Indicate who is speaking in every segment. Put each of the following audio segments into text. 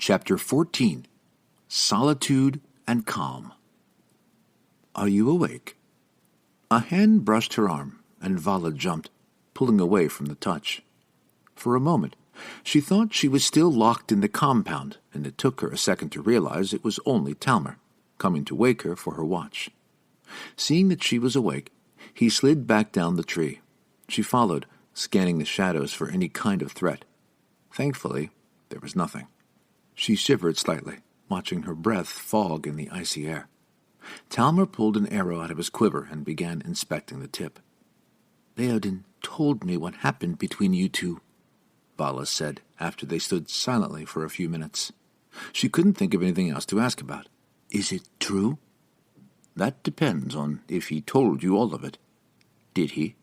Speaker 1: Chapter 14. Solitude and Calm. Are you awake? A hand brushed her arm, and Vala jumped, pulling away from the touch. For a moment, she thought she was still locked in the compound, and it took her a second to realize it was only Talmer, coming to wake her for her watch. Seeing that she was awake, he slid back down the tree. She followed, scanning the shadows for any kind of threat. Thankfully, there was nothing. She shivered slightly, watching her breath fog in the icy air. Talmer pulled an arrow out of his quiver and began inspecting the tip. "Theoden told me what happened between you two," Vala said, after they stood silently for a few minutes. She couldn't think of anything else to ask about. "Is it true?" "That depends on if he told you all of it. Did he?"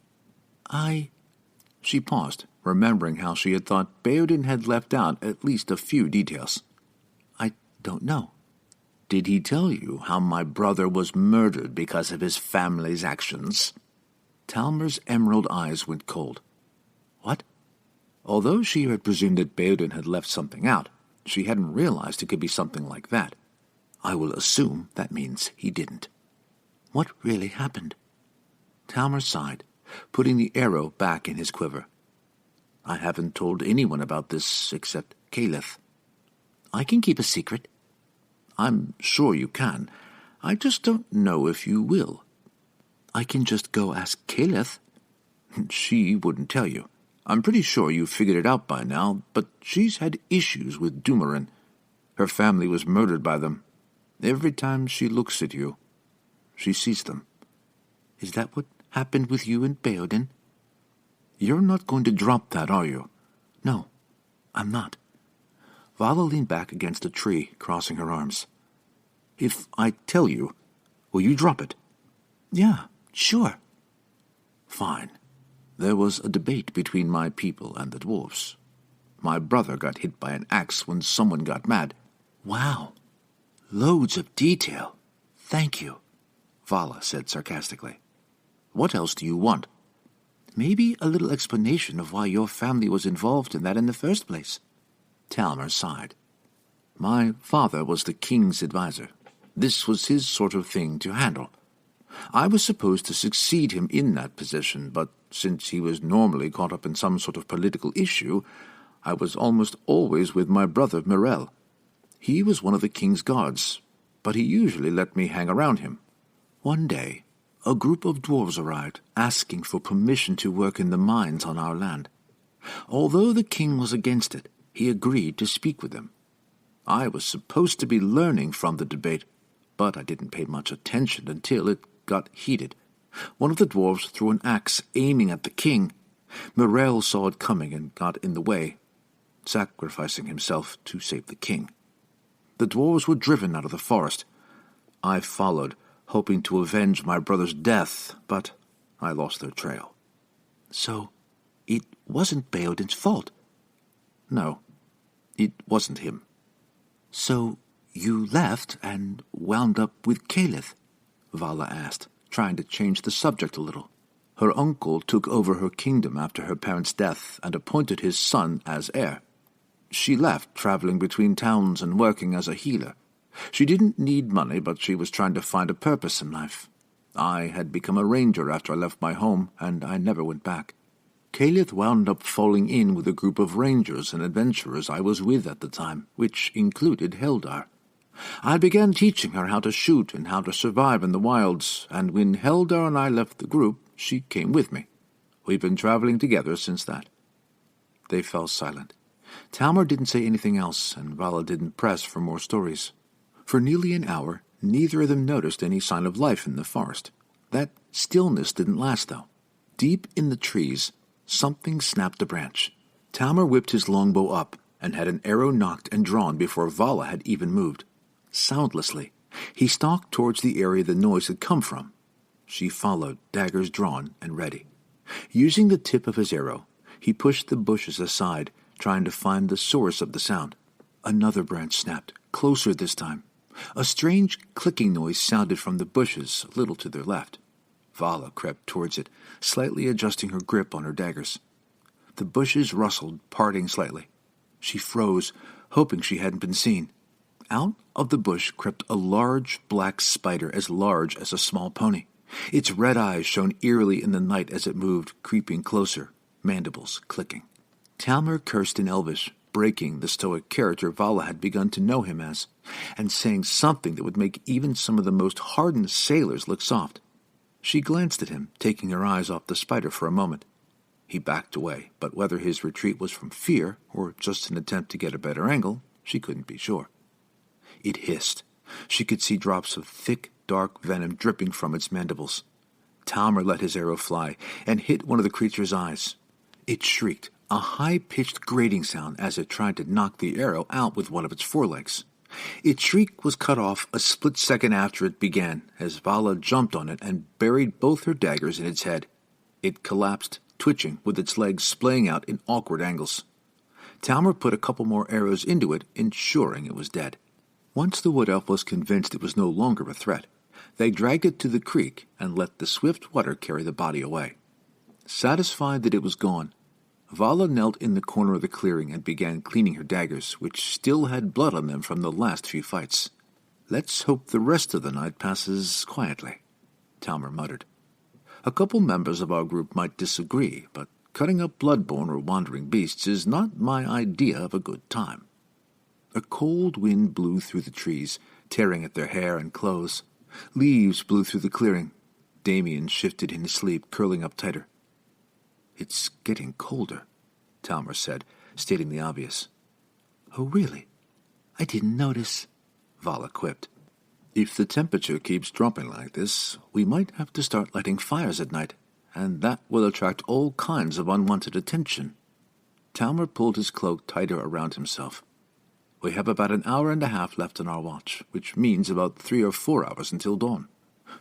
Speaker 1: She paused, remembering how she had thought Theoden had left out at least a few details. "I don't know." "Did he tell you how my brother was murdered because of his family's actions?" Talmer's emerald eyes went cold. "What?" Although she had presumed that Theoden had left something out, she hadn't realized it could be something like that. "I will assume that means he didn't." "What really happened?" Talmer sighed, putting the arrow back in his quiver. "I haven't told anyone about this except Caleth." "I can keep a secret." "I'm sure you can. I just don't know if you will." "I can just go ask Caleth." "She wouldn't tell you. I'm pretty sure you've figured it out by now, but she's had issues with Dumorin. Her family was murdered by them. Every time she looks at you, she sees them." "Is that what happened with you and Theoden?" "You're not going to drop that, are you?" "No, I'm not." Vala leaned back against a tree, crossing her arms. "If I tell you, will you drop it?" "Yeah, sure." "Fine. There was a debate between my people and the dwarves. My brother got hit by an axe when someone got mad." "Wow. Loads of detail. Thank you," Vala said sarcastically. "What else do you want?" "Maybe a little explanation of why your family was involved in that in the first place." Talmer sighed. "My father was the king's advisor. This was his sort of thing to handle. I was supposed to succeed him in that position, but since he was normally caught up in some sort of political issue, I was almost always with my brother Mirel. He was one of the king's guards, but he usually let me hang around him. One day, a group of dwarves arrived, asking for permission to work in the mines on our land. Although the king was against it, he agreed to speak with them. I was supposed to be learning from the debate, but I didn't pay much attention until it got heated. One of the dwarves threw an axe aiming at the king. Mirel saw it coming and got in the way, sacrificing himself to save the king. The dwarves were driven out of the forest. I followed, hoping to avenge my brother's death, but I lost their trail." "So, it wasn't Theoden's fault?" "No, it wasn't him." "So, you left and wound up with Caleth?" Vala asked, trying to change the subject a little. Her uncle took over her kingdom after her parents' death and appointed his son as heir. She left, traveling between towns and working as a healer. She didn't need money, but she was trying to find a purpose in life. I had become a ranger after I left my home, and I never went back. Caleth wound up falling in with a group of rangers and adventurers I was with at the time, which included Heldar. I began teaching her how to shoot and how to survive in the wilds, and when Heldar and I left the group, she came with me. We've been traveling together since that." They fell silent. Talmer didn't say anything else, and Vala didn't press for more stories. For nearly an hour, neither of them noticed any sign of life in the forest. That stillness didn't last, though. Deep in the trees, something snapped a branch. Talmer whipped his longbow up and had an arrow knocked and drawn before Vala had even moved. Soundlessly, he stalked towards the area the noise had come from. She followed, daggers drawn and ready. Using the tip of his arrow, he pushed the bushes aside, trying to find the source of the sound. Another branch snapped, closer this time. A strange clicking noise sounded from the bushes a little to their left. Vala crept towards it, slightly adjusting her grip on her daggers. The bushes rustled, parting slightly. She froze, hoping she hadn't been seen. Out of the bush crept a large black spider as large as a small pony. Its red eyes shone eerily in the night as it moved, creeping closer, mandibles clicking. Talmer cursed in Elvish, breaking the stoic character Vala had begun to know him as, and saying something that would make even some of the most hardened sailors look soft. She glanced at him, taking her eyes off the spider for a moment. He backed away, but whether his retreat was from fear or just an attempt to get a better angle, she couldn't be sure. It hissed. She could see drops of thick, dark venom dripping from its mandibles. Talmer let his arrow fly and hit one of the creature's eyes. It shrieked, a high-pitched grating sound as it tried to knock the arrow out with one of its forelegs. Its shriek was cut off a split second after it began, as Vala jumped on it and buried both her daggers in its head. It collapsed, twitching, with its legs splaying out in awkward angles. Talmer put a couple more arrows into it, ensuring it was dead. Once the wood elf was convinced it was no longer a threat, they dragged it to the creek and let the swift water carry the body away. Satisfied that it was gone, Vala knelt in the corner of the clearing and began cleaning her daggers, which still had blood on them from the last few fights. "Let's hope the rest of the night passes quietly," Talmer muttered. "A couple members of our group might disagree, but cutting up Bloodborn or wandering beasts is not my idea of a good time." A cold wind blew through the trees, tearing at their hair and clothes. Leaves blew through the clearing. Damien shifted in his sleep, curling up tighter. "It's getting colder," Talmer said, stating the obvious. "Oh, really? I didn't notice," Vala quipped. "If the temperature keeps dropping like this, we might have to start lighting fires at night, and that will attract all kinds of unwanted attention." Talmer pulled his cloak tighter around himself. "We have about an hour and a half left on our watch, which means about 3 or 4 hours until dawn."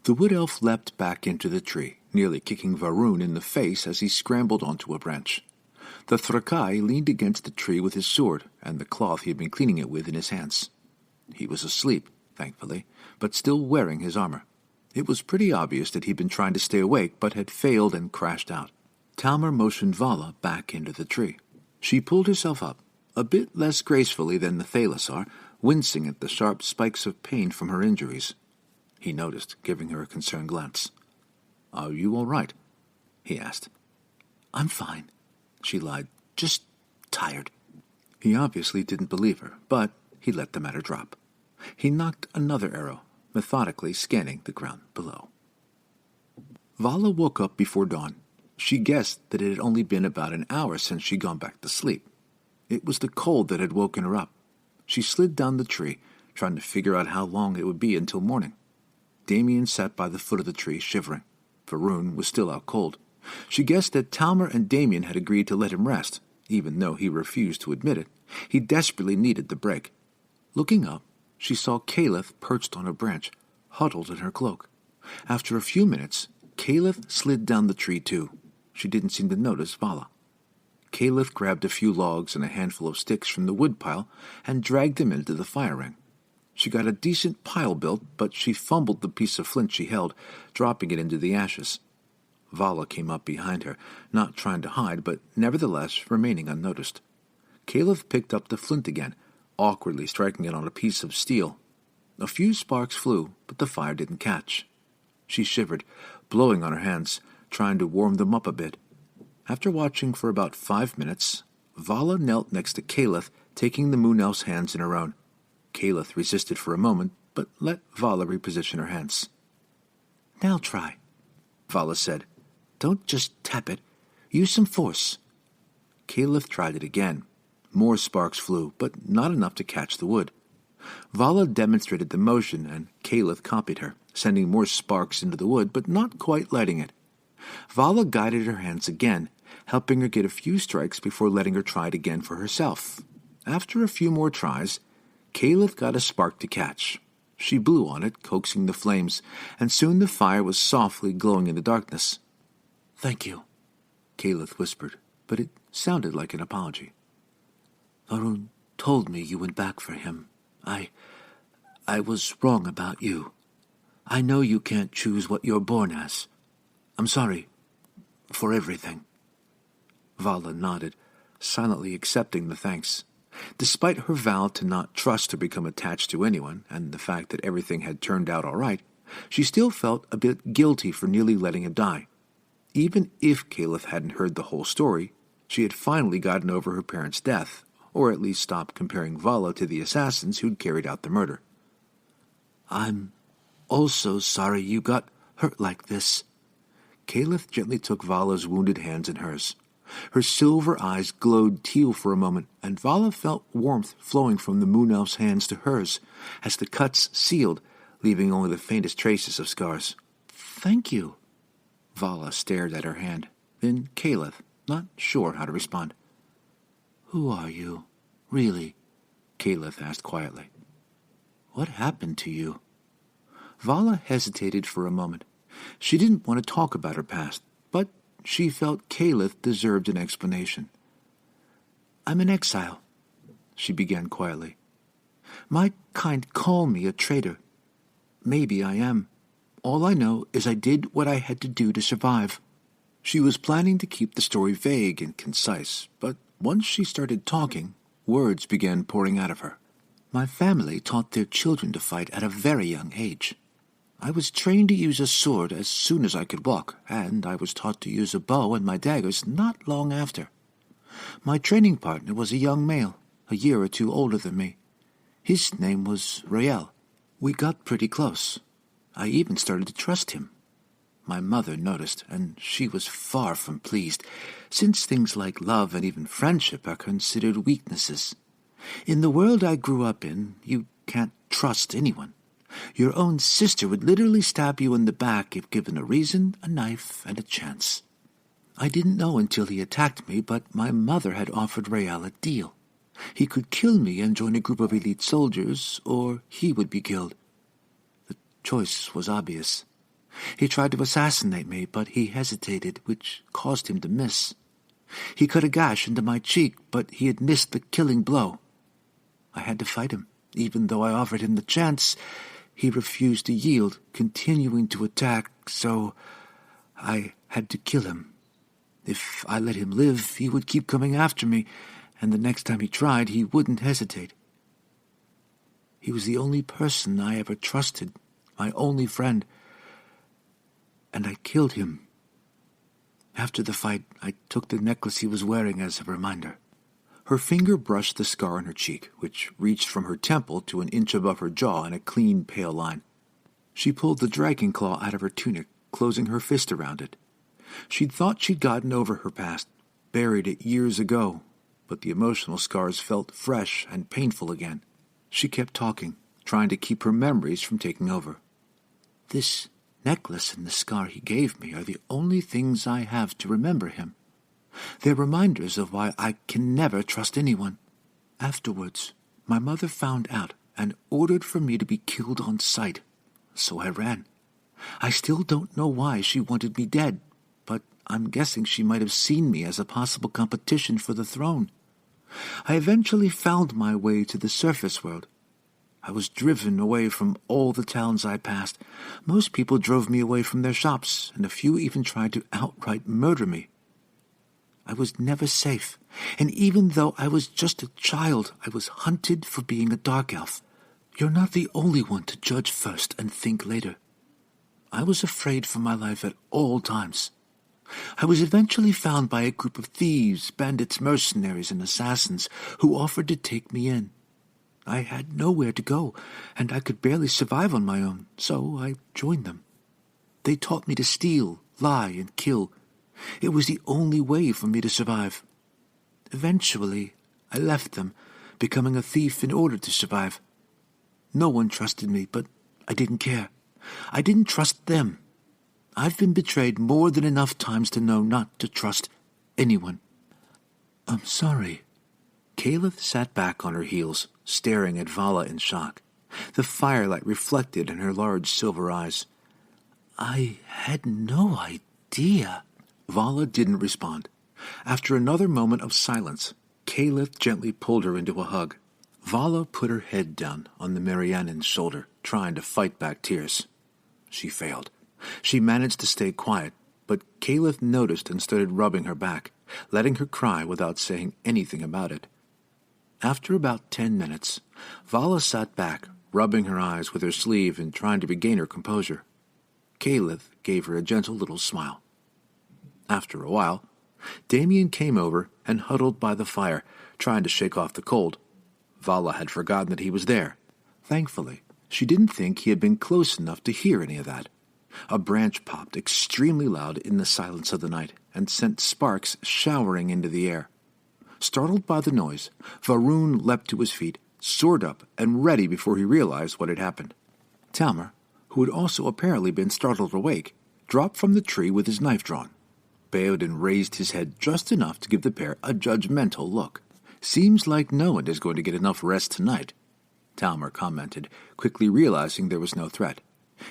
Speaker 1: The wood elf leapt back into the tree, nearly kicking Varun in the face as he scrambled onto a branch. The Thrakai leaned against the tree with his sword and the cloth he had been cleaning it with in his hands. He was asleep, thankfully, but still wearing his armor. It was pretty obvious that he'd been trying to stay awake, but had failed and crashed out. Talmer motioned Vala back into the tree. She pulled herself up, a bit less gracefully than the Thalassar, wincing at the sharp spikes of pain from her injuries. He noticed, giving her a concerned glance. "Are you all right?" he asked. "I'm fine," she lied. "Just tired." He obviously didn't believe her, but he let the matter drop. He knocked another arrow, methodically scanning the ground below. Vala woke up before dawn. She guessed that it had only been about an hour since she'd gone back to sleep. It was the cold that had woken her up. She slid down the tree, trying to figure out how long it would be until morning. Damien sat by the foot of the tree, shivering. Varun was still out cold. She guessed that Talmer and Damien had agreed to let him rest, even though he refused to admit it. He desperately needed the break. Looking up, she saw Caliph perched on a branch, huddled in her cloak. After a few minutes, Caliph slid down the tree too. She didn't seem to notice Vala. Caliph grabbed a few logs and a handful of sticks from the woodpile and dragged them into the fire ring. She got a decent pile built, but she fumbled the piece of flint she held, dropping it into the ashes. Vala came up behind her, not trying to hide, but nevertheless remaining unnoticed. Caliph picked up the flint again, awkwardly striking it on a piece of steel. A few sparks flew, but the fire didn't catch. She shivered, blowing on her hands, trying to warm them up a bit. After watching for about 5 minutes, Vala knelt next to Caliph, taking the moon elf's hands in her own. Caliph resisted for a moment, but let Vala reposition her hands. "Now try," Vala said. "Don't just tap it. Use some force." Caliph tried it again. More sparks flew, but not enough to catch the wood. Vala demonstrated the motion, and Caliph copied her, sending more sparks into the wood, but not quite lighting it. Vala guided her hands again, helping her get a few strikes before letting her try it again for herself. After a few more tries, Caliph got a spark to catch. She blew on it, coaxing the flames, and soon the fire was softly glowing in the darkness. "Thank you," Caliph whispered, but it sounded like an apology. "Varun told me you went back for him. I was wrong about you. I know you can't choose what you're born as. I'm sorry for everything." Vala nodded, silently accepting the thanks. Despite her vow to not trust or become attached to anyone, and the fact that everything had turned out all right, she still felt a bit guilty for nearly letting him die. Even if Caliph hadn't heard the whole story, she had finally gotten over her parents' death, or at least stopped comparing Vala to the assassins who'd carried out the murder. "I'm also sorry you got hurt like this." Caliph gently took Vala's wounded hands in hers. Her silver eyes glowed teal for a moment, and Vala felt warmth flowing from the moon elf's hands to hers, as the cuts sealed, leaving only the faintest traces of scars. "Thank you." Vala stared at her hand, then Caliph, not sure how to respond. "Who are you, really?" Caliph asked quietly. "What happened to you?" Vala hesitated for a moment. She didn't want to talk about her past, but she felt Caliph deserved an explanation. "I'm in exile," she began quietly. "My kind call me a traitor. Maybe I am. All I know is I did what I had to do to survive." She was planning to keep the story vague and concise, but once she started talking, words began pouring out of her. "My family taught their children to fight at a very young age. I was trained to use a sword as soon as I could walk, and I was taught to use a bow and my daggers not long after. My training partner was a young male, a year or two older than me. His name was Rael. We got pretty close. I even started to trust him. My mother noticed, and she was far from pleased, since things like love and even friendship are considered weaknesses. In the world I grew up in, you can't trust anyone. Your own sister would literally stab you in the back if given a reason, a knife, and a chance. I didn't know until he attacked me, but my mother had offered Rael a deal. He could kill me and join a group of elite soldiers, or he would be killed. The choice was obvious. He tried to assassinate me, but he hesitated, which caused him to miss. He cut a gash into my cheek, but he had missed the killing blow. I had to fight him, even though I offered him the chance. He refused to yield, continuing to attack, so I had to kill him. If I let him live, he would keep coming after me, and the next time he tried, he wouldn't hesitate. He was the only person I ever trusted, my only friend, and I killed him. After the fight, I took the necklace he was wearing as a reminder." Her finger brushed the scar on her cheek, which reached from her temple to an inch above her jaw in a clean, pale line. She pulled the dragon claw out of her tunic, closing her fist around it. She'd thought she'd gotten over her past, buried it years ago, but the emotional scars felt fresh and painful again. She kept talking, trying to keep her memories from taking over. "This necklace and the scar he gave me are the only things I have to remember him. They're reminders of why I can never trust anyone. Afterwards, my mother found out and ordered for me to be killed on sight, so I ran. I still don't know why she wanted me dead, but I'm guessing she might have seen me as a possible competition for the throne. I eventually found my way to the surface world. I was driven away from all the towns I passed. Most people drove me away from their shops, and a few even tried to outright murder me. I was never safe, and even though I was just a child, I was hunted for being a dark elf. You're not the only one to judge first and think later. I was afraid for my life at all times. I was eventually found by a group of thieves, bandits, mercenaries, and assassins who offered to take me in. I had nowhere to go, and I could barely survive on my own, so I joined them. They taught me to steal, lie, and kill. It was the only way for me to survive. Eventually, I left them, becoming a thief in order to survive. No one trusted me, but I didn't care. I didn't trust them. I've been betrayed more than enough times to know not to trust anyone." "I'm sorry." Caliph sat back on her heels, staring at Vala in shock. The firelight reflected in her large silver eyes. "I had no idea." Vala didn't respond. After another moment of silence, Caliph gently pulled her into a hug. Vala put her head down on the Mariannan's shoulder, trying to fight back tears. She failed. She managed to stay quiet, but Caliph noticed and started rubbing her back, letting her cry without saying anything about it. After about 10 minutes, Vala sat back, rubbing her eyes with her sleeve and trying to regain her composure. Caliph gave her a gentle little smile. After a while, Damien came over and huddled by the fire, trying to shake off the cold. Vala had forgotten that he was there. Thankfully, she didn't think he had been close enough to hear any of that. A branch popped extremely loud in the silence of the night and sent sparks showering into the air. Startled by the noise, Varun leapt to his feet, sword up and ready before he realized what had happened. Talmer, who had also apparently been startled awake, dropped from the tree with his knife drawn. Baodin raised his head just enough to give the pair a judgmental look. "Seems like no one is going to get enough rest tonight," Talmer commented, quickly realizing there was no threat.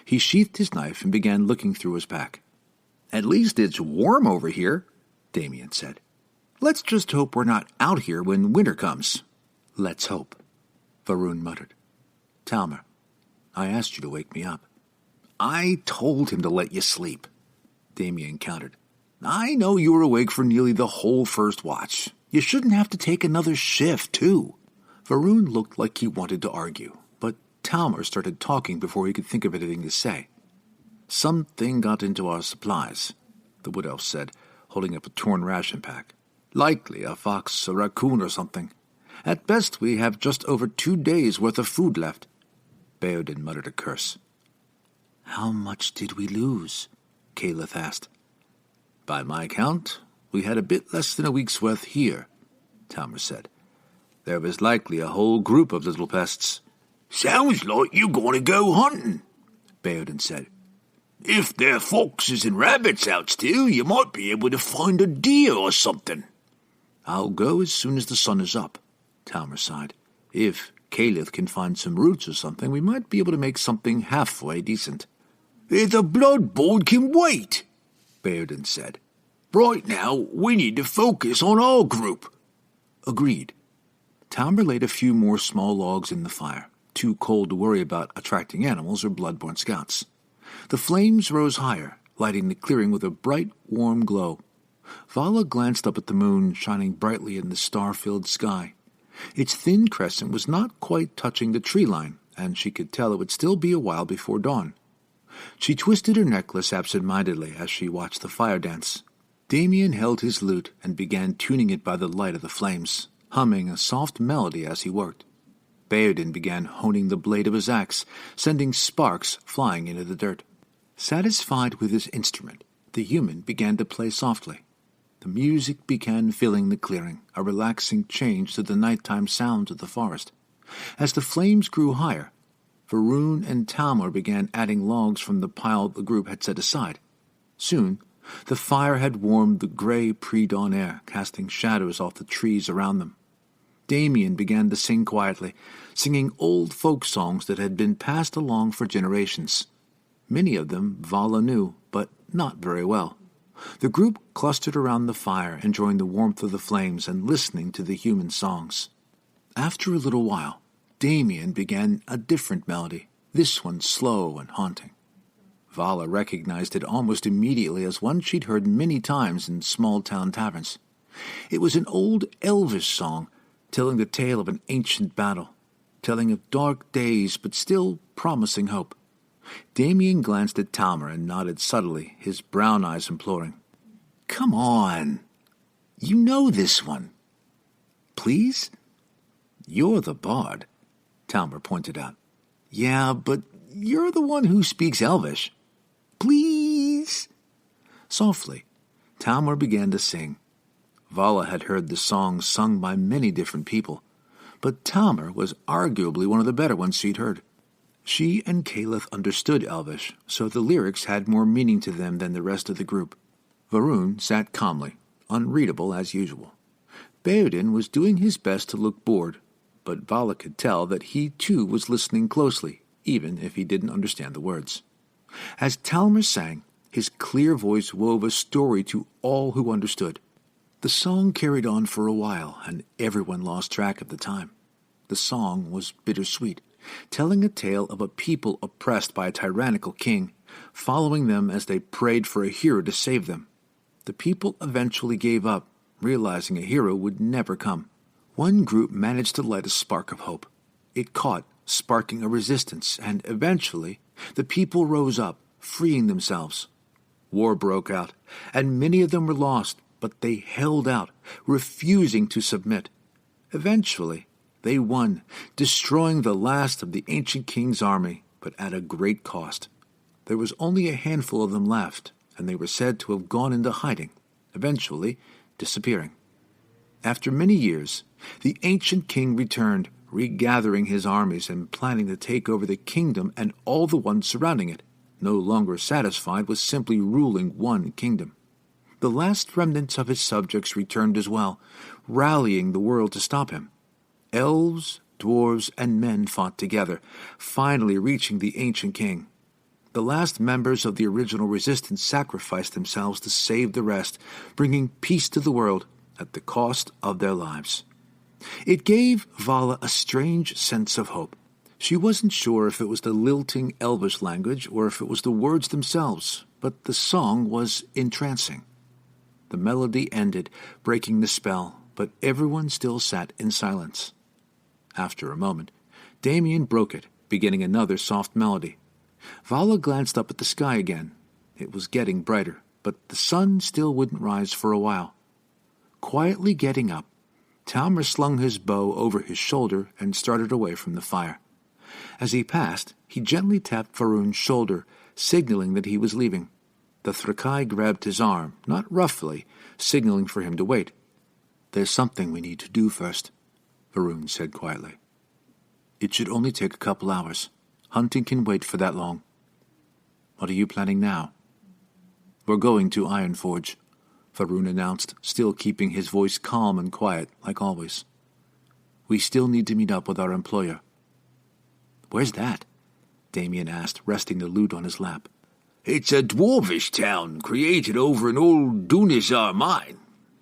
Speaker 1: He sheathed his knife and began looking through his pack. "At least it's warm over here," Damien said. "Let's just hope we're not out here when winter comes." "Let's hope," Varun muttered. "Talmer, I asked you to wake me up." "I told him to let you sleep," Damien countered. "I know you were awake for nearly the whole first watch. You shouldn't have to take another shift, too." Varun looked like he wanted to argue, but Talmer started talking before he could think of anything to say. "Something got into our supplies," the wood elf said, holding up a torn ration pack. "Likely a fox, a raccoon, or something. At best, we have just over 2 days' worth of food left." Baodin muttered a curse. "How much did we lose?" Caliph asked. "By my count, we had a bit less than a week's worth here," Talmer said. "There was likely a whole group of little pests." "Sounds like you're going to go hunting," Baodin said. "If there are foxes and rabbits out still, you might be able to find a deer or something." "I'll go as soon as the sun is up," Talmer sighed. "If Caliph can find some roots or something, we might be able to make something halfway decent." "The Bloodborn can wait," Baodin said. "Right now, we need to focus on our group." Agreed. Talmer laid a few more small logs in the fire, too cold to worry about attracting animals or Bloodborn scouts. The flames rose higher, lighting the clearing with a bright, warm glow. Vala glanced up at the moon, shining brightly in the star-filled sky. Its thin crescent was not quite touching the tree line, and she could tell it would still be a while before dawn. She twisted her necklace absent-mindedly as she watched the fire dance. Damien held his lute and began tuning it by the light of the flames, humming a soft melody as he worked. Baodin began honing the blade of his axe, sending sparks flying into the dirt. Satisfied with his instrument, the human began to play softly. The music began filling the clearing, a relaxing change to the nighttime sounds of the forest. As the flames grew higher, Varun and Talmer began adding logs from the pile the group had set aside. Soon, the fire had warmed the gray pre-dawn air, casting shadows off the trees around them. Damien began to sing quietly, singing old folk songs that had been passed along for generations. Many of them Vala knew, but not very well. The group clustered around the fire, enjoying the warmth of the flames and listening to the human songs. After a little while, Damien began a different melody, this one slow and haunting. Vala recognized it almost immediately as one she'd heard many times in small-town taverns. It was an old elvish song, telling the tale of an ancient battle, telling of dark days but still promising hope. Damien glanced at Talmer and nodded subtly, his brown eyes imploring. "Come on! You know this one. Please?" "You're the bard," Talmer pointed out. "Yeah, but you're the one who speaks Elvish. Please!" Softly, Talmer began to sing. Vala had heard the songs sung by many different people, but Talmer was arguably one of the better ones she'd heard. She and Caliph understood Elvish, so the lyrics had more meaning to them than the rest of the group. Varun sat calmly, unreadable as usual. Baodin was doing his best to look bored, but Vala could tell that he too was listening closely, even if he didn't understand the words. As Talmer sang, his clear voice wove a story to all who understood. The song carried on for a while, and everyone lost track of the time. The song was bittersweet, telling a tale of a people oppressed by a tyrannical king, following them as they prayed for a hero to save them. The people eventually gave up, realizing a hero would never come. One group managed to light a spark of hope. It caught, sparking a resistance, and eventually the people rose up, freeing themselves. War broke out, and many of them were lost, but they held out, refusing to submit. Eventually, they won, destroying the last of the ancient king's army, but at a great cost. There was only a handful of them left, and they were said to have gone into hiding, eventually disappearing. After many years, the ancient king returned, regathering his armies and planning to take over the kingdom and all the ones surrounding it, no longer satisfied with simply ruling one kingdom. The last remnants of his subjects returned as well, rallying the world to stop him. Elves, dwarves, and men fought together, finally reaching the ancient king. The last members of the original resistance sacrificed themselves to save the rest, bringing peace to the world at the cost of their lives. It gave Vala a strange sense of hope. She wasn't sure if it was the lilting Elvish language or if it was the words themselves, but the song was entrancing. The melody ended, breaking the spell, but everyone still sat in silence. After a moment, Damien broke it, beginning another soft melody. Vala glanced up at the sky again. It was getting brighter, but the sun still wouldn't rise for a while. Quietly getting up, Talmer slung his bow over his shoulder and started away from the fire. As he passed, he gently tapped Faroon's shoulder, signaling that he was leaving. The Thrakai grabbed his arm, not roughly, signaling for him to wait. "There's something we need to do first," Faroon said quietly. "It should only take a couple hours. Hunting can wait for that long." "What are you planning now?" "We're going to Ironforge," Faroon announced, still keeping his voice calm and quiet, like always. "We still need to meet up with our employer." "Where's that?" Damien asked, resting the lute on his lap.
Speaker 2: "It's a dwarvish town created over an old Dunizar mine.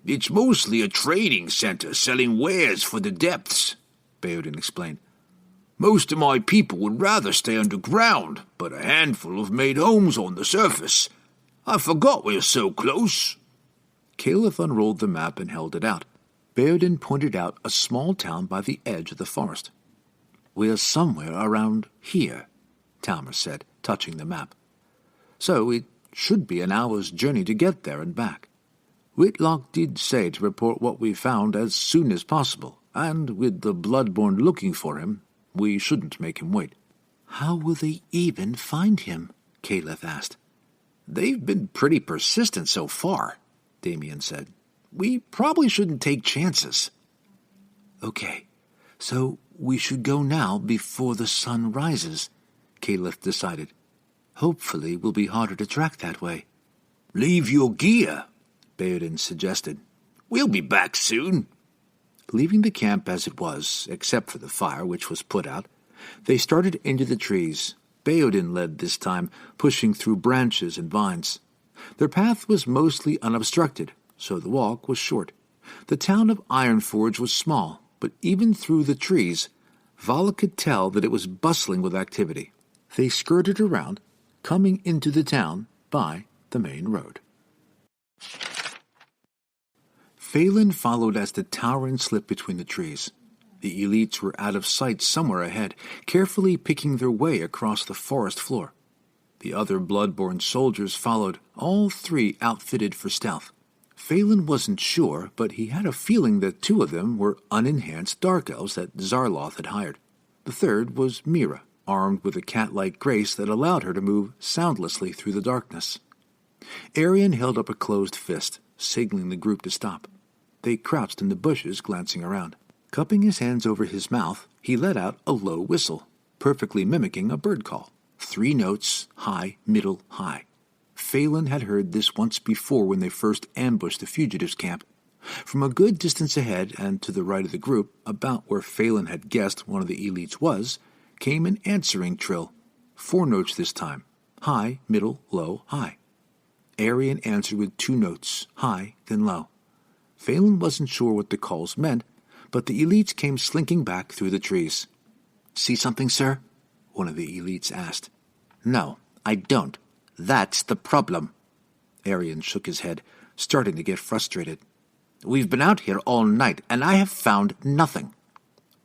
Speaker 2: It's mostly a trading center selling wares for the depths," Baodin explained. "Most of my people would rather stay underground, but a handful have made homes on the surface. I forgot we're so close."
Speaker 1: Caliph unrolled the map and held it out. Baodin pointed out a small town by the edge of the forest. "We're somewhere around here," Talmer said, touching the map. "So it should be an hour's journey to get there and back. Whitlock did say to report what we found as soon as possible, and with the Bloodborn looking for him, we shouldn't make him wait." "How will they even find him?" Caliph asked.
Speaker 2: "They've been pretty persistent so far," Damien said. "We probably shouldn't take chances."
Speaker 1: "Okay, so we should go now before the sun rises," Caliph decided. "Hopefully we'll be harder to track that way."
Speaker 2: "Leave your gear," Baodin suggested. "We'll be back soon."
Speaker 1: Leaving the camp as it was, except for the fire which was put out, they started into the trees. Baodin led this time, pushing through branches and vines. Their path was mostly unobstructed, so the walk was short. The town of Ironforge was small, but even through the trees, Vala could tell that it was bustling with activity. They skirted around, coming into the town by the main road. Phelan followed as the Tauren slipped between the trees. The elites were out of sight somewhere ahead, carefully picking their way across the forest floor. The other Bloodborn soldiers followed, all three outfitted for stealth. Phelan wasn't sure, but he had a feeling that two of them were unenhanced dark elves that Zarloth had hired. The third was Mira, armed with a cat-like grace that allowed her to move soundlessly through the darkness. Arian held up a closed fist, signaling the group to stop. They crouched in the bushes, glancing around. Cupping his hands over his mouth, he let out a low whistle, perfectly mimicking a bird call. 3 notes, high, middle, high. Phelan had heard this once before when they first ambushed the fugitives' camp. From a good distance ahead and to the right of the group, about where Phelan had guessed one of the elites was, came an answering trill. 4 notes this time, high, middle, low, high. Arian answered with 2 notes, high, then low. Phelan wasn't sure what the calls meant, but the elites came slinking back through the trees. "See something, sir?" one of the elites asked. "No, I don't. That's the problem." Arian shook his head, starting to get frustrated. We've been out here all night, and I have found nothing."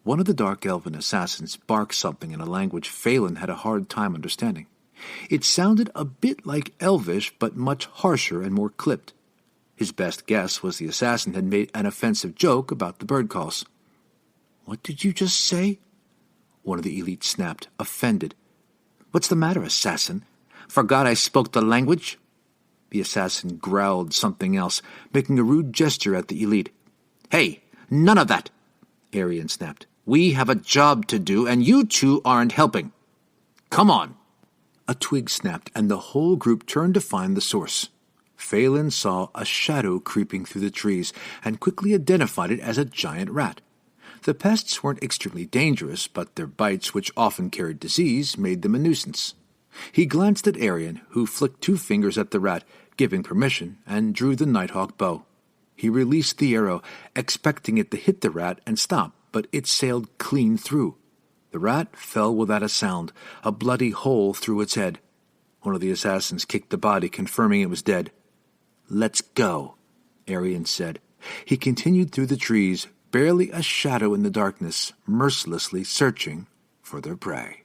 Speaker 1: One of the dark elven assassins barked something in a language Phelan had a hard time understanding. It sounded a bit like Elvish, but much harsher and more clipped. His best guess was the assassin had made an offensive joke about the bird calls. "What did you just say?" One of the elite snapped, offended. "What's the matter, assassin? Forgot I spoke the language?" The assassin growled something else, making a rude gesture at the elite. "Hey, none of that!" Arian snapped. "We have a job to do, and you two aren't helping. Come on!" A twig snapped, and the whole group turned to find the source. Phelan saw a shadow creeping through the trees, and quickly identified it as a giant rat. The pests weren't extremely dangerous, but their bites, which often carried disease, made them a nuisance. He glanced at Arian, who flicked 2 fingers at the rat, giving permission, and drew the Nighthawk bow. He released the arrow, expecting it to hit the rat and stop, but it sailed clean through. The rat fell without a sound, a bloody hole through its head. One of the assassins kicked the body, confirming it was dead. "Let's go," Arian said. He continued through the trees, barely a shadow in the darkness, mercilessly searching for their prey.